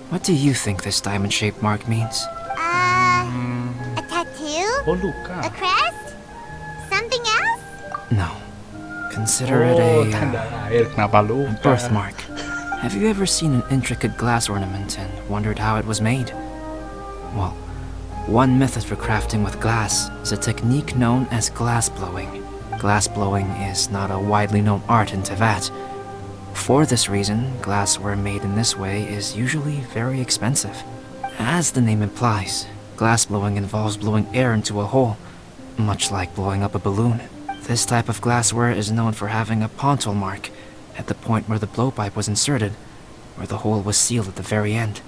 what do you think this diamond-shaped mark means? A tattoo? Oh, luka. A crest? Something else? No. Consider it tanda air. Kenapa a luka? birthmark. Have you ever seen an intricate glass ornament and wondered how it was made? Well, one method for crafting with glass is a technique known as glass blowing. Glass blowing is not a widely known art in Teyvat, For this reason, glassware made in this way is usually very expensive. As the name implies, glass blowing involves blowing air into a hole, much like blowing up a balloon. This type of glassware is known for having a pontal mark at the point where the blowpipe was inserted, where the hole was sealed at the very end.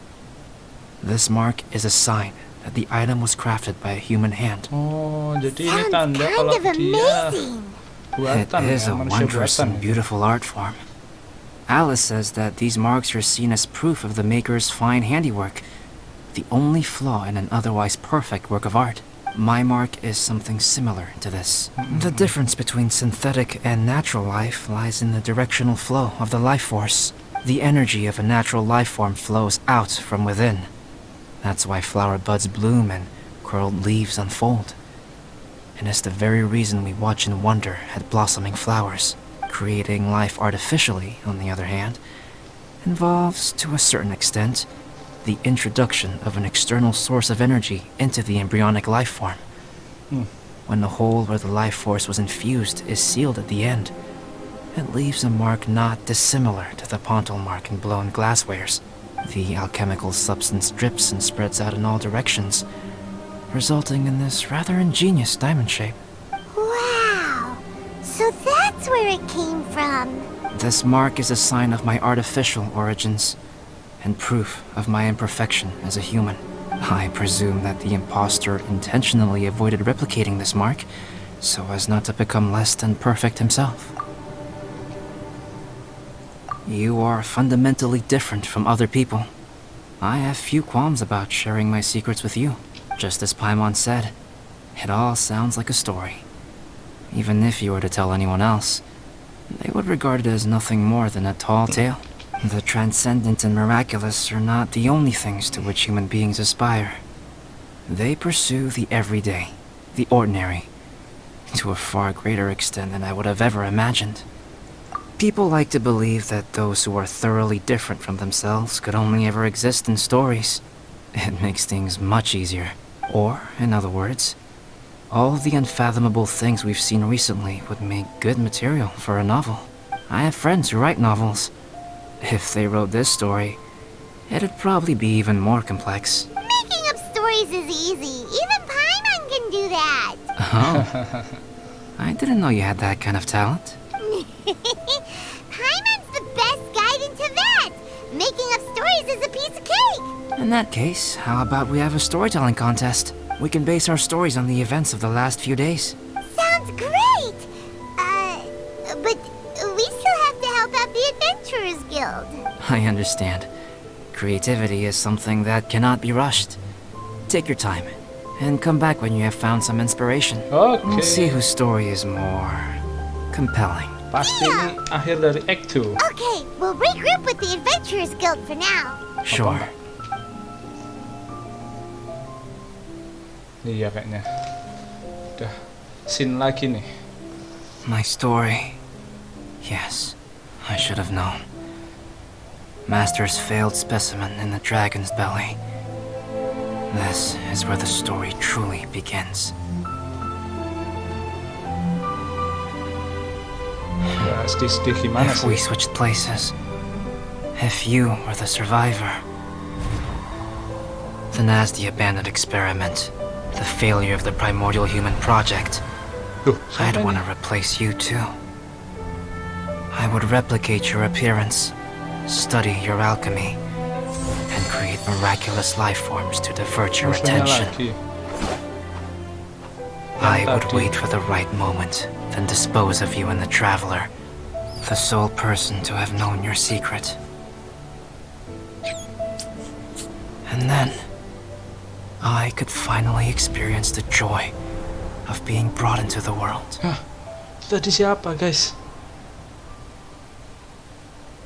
This mark is a sign that the item was crafted by a human hand. Oh, jadi ini Sounds tanda kind kalau of dia amazing. It buatan is ya, a manusia wondrous buatan. and beautiful art form. Alice says that these marks are seen as proof of the maker's fine handiwork, the only flaw in an otherwise perfect work of art. My mark is something similar to this. The difference between synthetic and natural life lies in the directional flow of the life force. The energy of a natural life form flows out from within. That's why flower buds bloom and curled leaves unfold. And it's the very reason we watch and wonder at blossoming flowers. Creating life artificially, on the other hand, involves, to a certain extent, the introduction of an external source of energy into the embryonic life form. When the hole where the life force was infused is sealed at the end, it leaves a mark not dissimilar to the pontal mark in blown glasswares. The alchemical substance drips and spreads out in all directions, resulting in this rather ingenious diamond shape. Wow. So that's where it came from. This mark is a sign of my artificial origins, and proof of my imperfection as a human. I presume that the impostor intentionally avoided replicating this mark, so as not to become less than perfect himself. You are fundamentally different from other people. I have few qualms about sharing my secrets with you. Just as Paimon said, it all sounds like a story. Even if you were to tell anyone else, they would regard it as nothing more than a tall tale. The transcendent and miraculous are not the only things to which human beings aspire. They pursue the everyday, the ordinary, to a far greater extent than I would have ever imagined. People like to believe that those who are thoroughly different from themselves could only ever exist in stories. It makes things much easier. Or, in other words, all the unfathomable things we've seen recently would make good material for a novel. I have friends who write novels. If they wrote this story, it'd probably be even more complex. Making up stories is easy. Even Paimon can do that. Oh. I didn't know you had that kind of talent. Paimon's the best guide into that. Making up stories is a piece of cake. In that case, how about we have a storytelling contest? We can base our stories on the events of the last few days. Sounds great. But we still have to help out the Adventurers Guild. I understand. Creativity is something that cannot be rushed. Take your time, and come back when you have found some inspiration. Oke. We'll see whose story is more compelling. Pasti ini akhir dari Act 2. Okay, we'll regroup with the Adventurers Guild for now. Sure. Iya kayaknya. Udah scene lagi nih. My story. Yes, I should have known. Master's failed specimen in the dragon's belly. This is where the story truly begins. Ya, sedih-sedih gimana If we sih? switched places, if you were the survivor, then as the abandoned experiment, the failure of the primordial human project, Duh, I'd sampai want to replace you too. I would replicate your appearance, study your alchemy, and create miraculous life forms to divert your musuhnya attention. lagi. I would tadi. wait for the right moment, then dispose of you in the Traveler, the sole person to have known your secret. And then, I could finally experience the joy of being brought into the world. Hah, itu tadi siapa guys?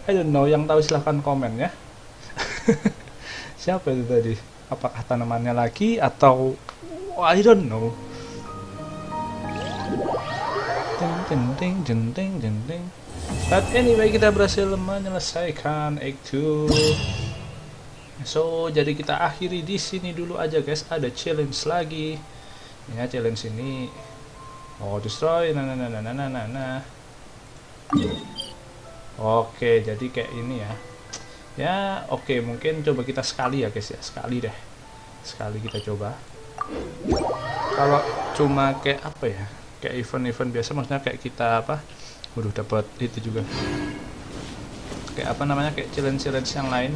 I don't know, yang tahu silahkan komen ya. Siapa itu tadi? Apakah tanamannya lagi atau I don't know. Jeng jeng jeng jeng jeng. But anyway, kita berhasil menyelesaikan Act 2. So, jadi kita akhiri di sini dulu aja guys. Ada challenge lagi. Ya, challenge ini Oke, jadi kayak ini ya. Ya, oke, mungkin coba kita sekali ya guys ya, sekali deh. Sekali kita coba. Kalau cuma kayak apa ya? Kayak event-event biasa, maksudnya kayak kita apa? Waduh, dapat itu juga. Kayak apa namanya? Kayak challenge-challenge yang lain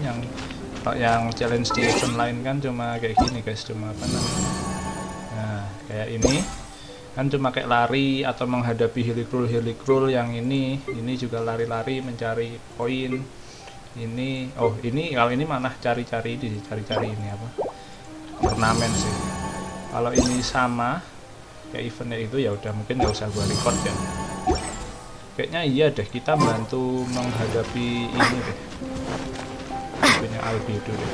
yang challenge di event lain kan cuma kayak gini guys, cuma apa namanya? Nah, kayak ini kan cuma kayak lari atau menghadapi healing rule yang ini juga lari-lari mencari poin. Ini kalau ini mana cari-cari ini apa, ornamen sih. Kalau ini sama kayak eventnya itu ya udah, mungkin nggak usah gua record ya. Kayaknya iya deh, kita bantu menghadapi ini deh, punya Albedo deh.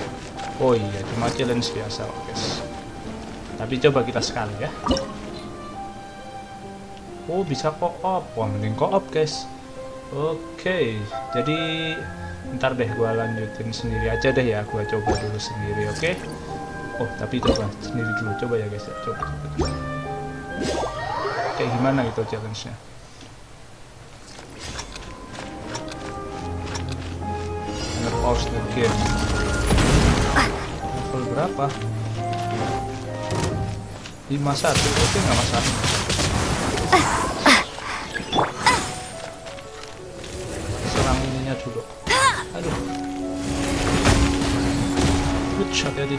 Oh iya, cuma challenge biasa guys, tapi coba kita sekali ya. Oh, bisa co-op. Wah, mending co-op guys. Oke, jadi ntar deh gua lanjutin sendiri aja deh ya, gua coba dulu sendiri. Oke. Oh, tapi coba sendiri dulu, coba ya guys ya, coba. Kayak gimana gitu challenge-nya. Pause the game. Level berapa? 51. Oke, nggak masalah. Serang ininya dulu. Aduh. Good shot ya di.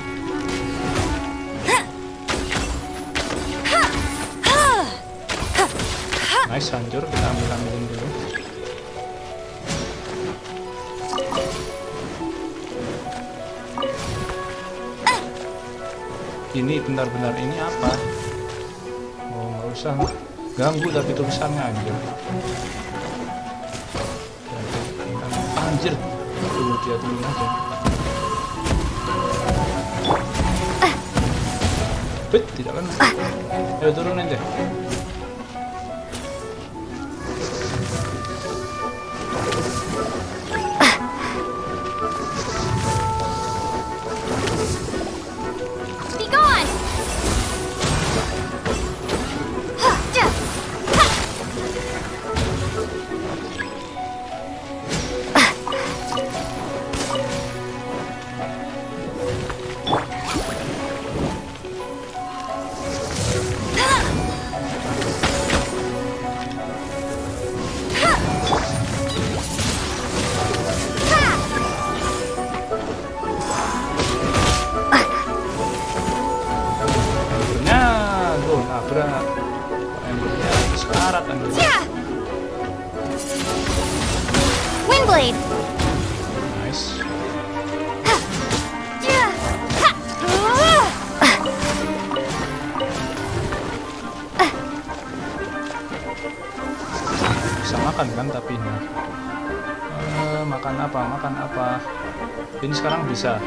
Nice, hancur. Kita ambilin dulu. Ini benar-benar ini apa? Oh, nggak usah ganggu tapi tulisannya anjir. Anjir, tunggu dia dulu aja. Tidak kan? Ayo turunin deh. Windblade. Nice. Bisa makan kan tapi makan apa? Ini sekarang bisa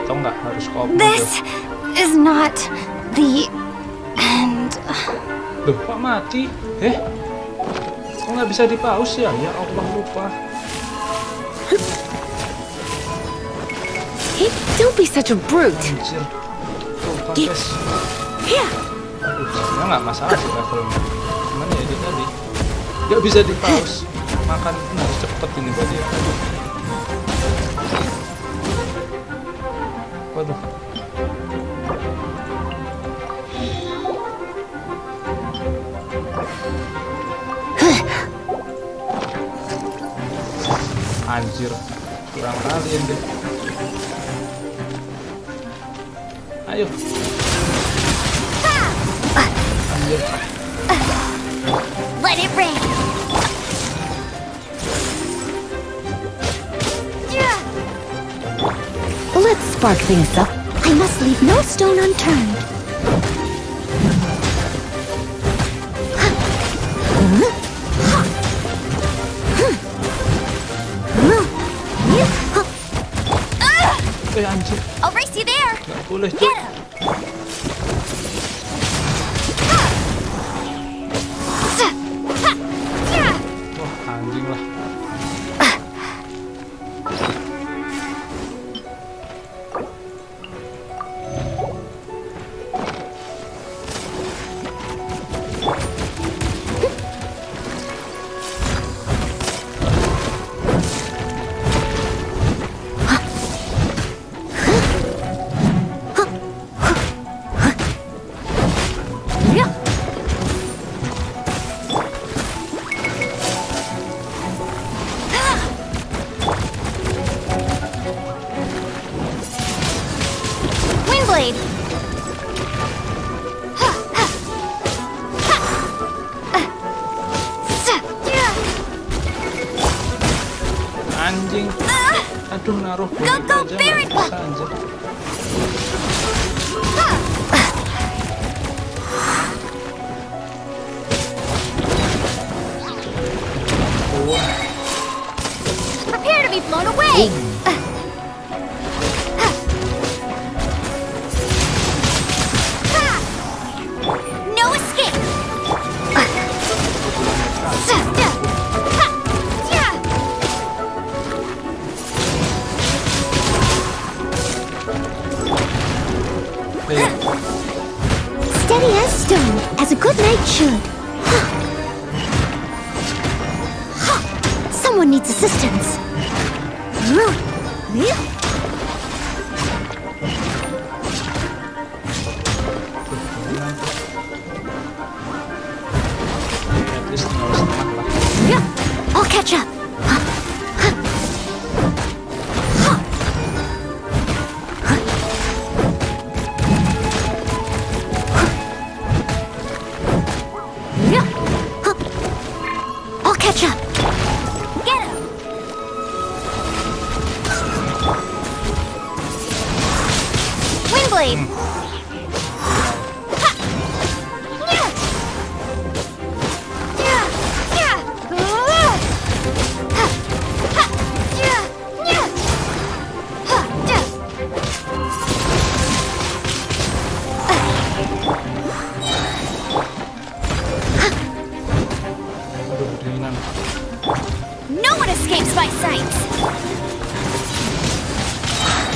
atau enggak harus kopi? This is not the end. Loh, kok mati? Kok nggak bisa di pause ya? Ya Allah, lupa. Hey, don't be such a brute. Anjir. Lupa guys. Aduh, sebenarnya nggak masalah sih levelnya. Cuman ya itu tadi nggak bisa di pause. Makan harus cepet ini buat dia. Waduh. Anjir, kurang kalian deh. Ayo. Anjir. Let it rain. Let's spark things up. I must leave no stone unturned. Anjir. I'll race you there. Nggak boleh tuh. Get him. Wah, anjing lah. Windblade. Anjing. Aduh, naruh Go, go, aja Baron! nggak bisa, anjir. Prepare to be blown away. No escape. Steady as stone, as a good knight should. Someone needs assistance. At least tinggal setengah lah. I'll catch up. I'll catch up. Get him. Windblade. Aduh, kedinginan. No one escapes my sight.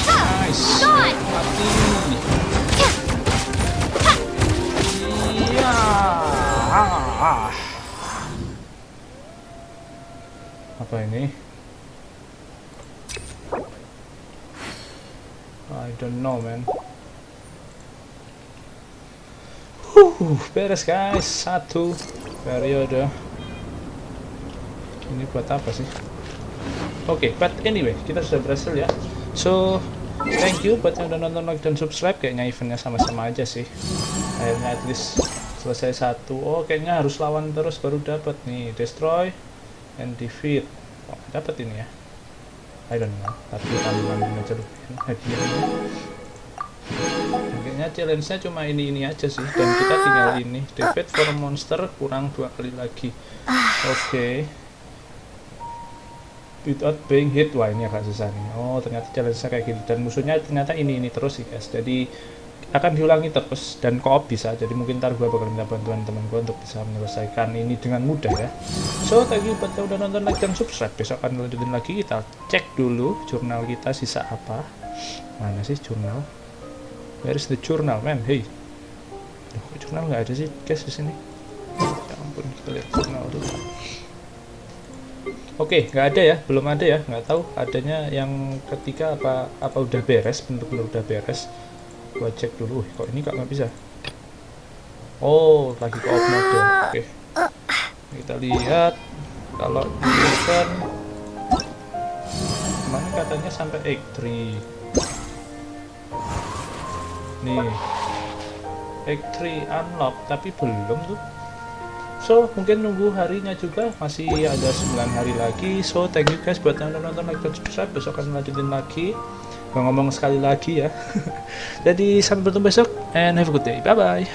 Nice. Gone. Mati. Iya. Apa ini? I don't know, man. Beres guys, 1 periode. Ini buat apa sih? Oke, but anyway, kita sudah berhasil ya. So, thank you buat yang udah nonton, like, dan subscribe. Kayaknya eventnya sama-sama aja sih. Akhirnya at least selesai 1. Oh, kayaknya harus lawan terus baru dapat nih. Destroy and defeat. Oh, dapat ini ya. I don't know. Tapi tambahan aja dulu. Hadiahnya. Kayaknya challenge-nya cuma ini aja sih. Dan kita tinggal ini. Defeat for monster kurang 2 kali lagi. Oke. Without being hit. Wah, ini agak susah nih. Oh, ternyata challenge-nya kayak gitu. Dan musuhnya ternyata ini terus sih guys. Jadi akan diulangi terus dan co-op bisa. Jadi mungkin ntar gue bakal minta bantuan temen gue untuk bisa menyelesaikan ini dengan mudah ya. So, thank you buat yang udah nonton, like, dan subscribe. Besok akan lanjutin lagi. Kita cek dulu jurnal kita sisa apa. Mana sih jurnal? Where is the journal, man? Hey, jurnal nggak ada sih guys di sini. Ya ampun, kita lihat jurnal dulu. Oke, nggak ada ya, belum ada ya, nggak tahu adanya yang ketiga apa udah beres, bener-bener udah beres. Gua cek dulu. Kok ini nggak bisa? Oh, lagi co-op mode. Oke, kita lihat kalau di event kemarin katanya sampai Act 3. Nih, Act 3 unlock tapi belum tuh. So, mungkin nunggu harinya juga, masih ada 9 hari lagi. So, thank you guys buat yang nonton, like, dan subscribe. Besok akan lanjutin lagi. Gak ngomong sekali lagi ya. Jadi, sampai bertemu besok and have a good day. Bye bye.